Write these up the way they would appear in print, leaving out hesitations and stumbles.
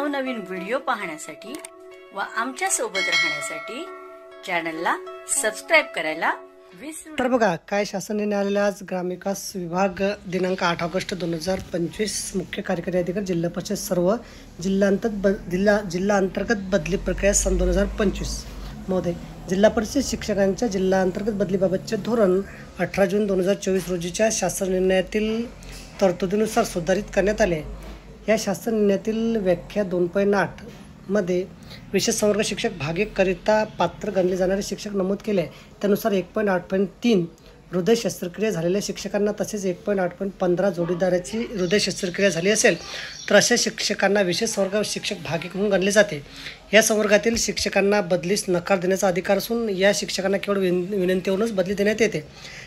नवनवीन व्हिडिओ पाहण्यासाठी व आमच्या सोबत राहण्यासाठी चॅनलला सबस्क्राइब करायला विसरू नका। तर बघा काय शासन निर्णय आलेला आज ग्रामविकास विभाग दिनांक 8 ऑगस्ट 2025 मुख्य कार्यकारी अधिकारी जिल्हा परिषद सर्व जिल्हा अंतर्गत बदली प्रक्रिया सन 2025 महोदय जिल्हा परिषद शिक्षकांच्या जिल्हा अंतर्गत बदलीबाबतचे धोरण 18 जून 2024 रोजीच्या शासन निर्णयातील तरतुदीनुसार सुधारित करण्यात आले आहे। या शासन निर्णयातील व्याख्या 2.8 मध्ये विशेष संवर्ग शिक्षक भाग 1 करिता पात्र गणले जाणारे शिक्षक नमूद केले आहे। त्यानुसार 1.8.3 हृदय शस्त्रक्रिया झालेल्या शिक्षकांना तसेच 1.8.15 जोडीदाराची हृदय शस्त्रक्रिया झाली असेल तर अशा शिक्षकांना विशेष संवर्ग शिक्षक भाग 1 म्हणून गणले जाते। या संवर्गातील शिक्षकांना बदलीस नकार देण्याचा अधिकार असून या शिक्षकांना केवळ विनंतीवरूनच बदली देण्यात येते।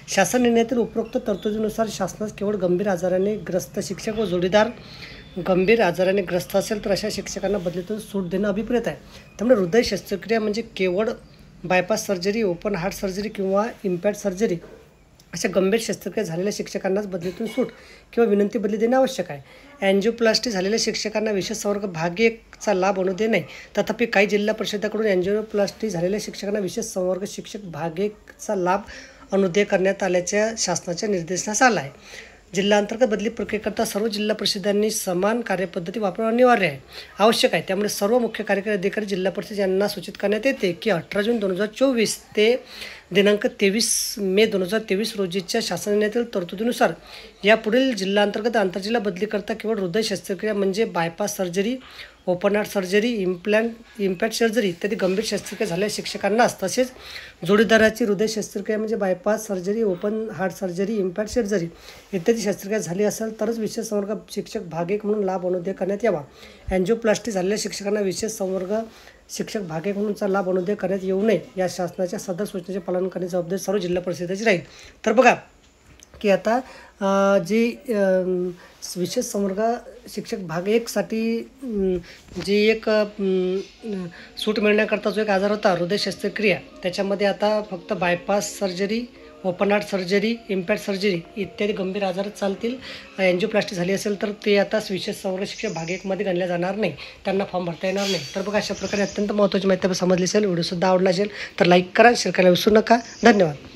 शासन निर्णयातील उपरोक्त तरतुदीनुसार शासनास केवळ गंभीर आजाराने ग्रस्त शिक्षक व जोडीदार गंभीर आजाराने ग्रस्त असेल तर अशा शिक्षकांना बदलीतून सूट देणं अभिप्रेत आहे। त्यामुळे हृदय शस्त्रक्रिया म्हणजे केवळ bypass surgery, open heart surgery किंवा इम्पॅक्ट सर्जरी अशा गंभीर शस्त्रक्रिया झालेल्या शिक्षकांनाच बदलीतून सूट किंवा विनंती बदली देणे आवश्यक आहे। एन्जिओप्लास्टी झालेल्या शिक्षकांना विशेष संवर्ग भाग 1चा लाभ अनुदेय नाही। तथापि काही जिल्हा परिषदेकडून एन्जिओप्लास्टी झालेल्या शिक्षकांना विशेष संवर्ग शिक्षक भाग 1चा लाभ अनुदेय करण्यात आल्याच्या शासनाच्या निर्देशनास आला आहे। जिल्हा अंतर्गत बदली प्रक्रियेकरता सर्व जिल्हा परिषदांनी समान कार्यपद्धती वापरणे अनिवार्य आहे आवश्यक आहे। त्यामुळे सर्व मुख्य कार्यकारी अधिकारी जिल्हा परिषद यांना सूचित करण्यात येते की 18 जून 2024 ते दिनांक 23 मे 2023 रोजीच्या शासन निर्णयातील तरतुदीनुसार यापुढील जिल्हा अंतर्गत आंतरजिल्हा बदलीकरता केवळ हृदय शस्त्रक्रिया म्हणजे bypass surgery, open heart surgery, impact surgery इत्यादी गंभीर शस्त्रक्रिया झालेल्या शिक्षकांनाच तसेच जोडीदाराची हृदय शस्त्रक्रिया म्हणजे bypass surgery, open heart surgery, impact surgery इत्यादी शस्त्रक्रिया झाली असेल तरच विशेष संवर्ग शिक्षक भाग 1 म्हणून लाभ अनुदेय करण्यात यावा। एन्जिओप्लास्टी झालेल्या शिक्षकांना विशेष संवर्ग शिक्षक भाग 1 म्हणूनचा लाभ अनुदेय करण्यात येऊ नये या शासनाच्या सदर सूचनेचे पालन करण्याची जबाबदारी सर्व जिल्हा परिषदेची राहील। तर बघा की आता जी विशेष संवर्ग शिक्षक भाग 1साठी जी एक सूट मिळण्याकरता जो एक आजार होता हृदय शस्त्रक्रिया त्याच्यामध्ये आता फक्त bypass surgery, open heart surgery, impact surgery इत्यादी गंभीर आजार चालतील। एन्जिओप्लास्टी झाली असेल तर ते आता विशेष संवर्ग शिक्षक भाग 1मध्ये गणल्या जाणार नाही, त्यांना फॉर्म भरता येणार नाही। तर बघा अशा प्रकारे अत्यंत महत्त्वाची माहिती समजली असेल, व्हिडिओसुद्धा आवडला असेल तर लाईक करा, शेअर करायला विसरू नका। धन्यवाद।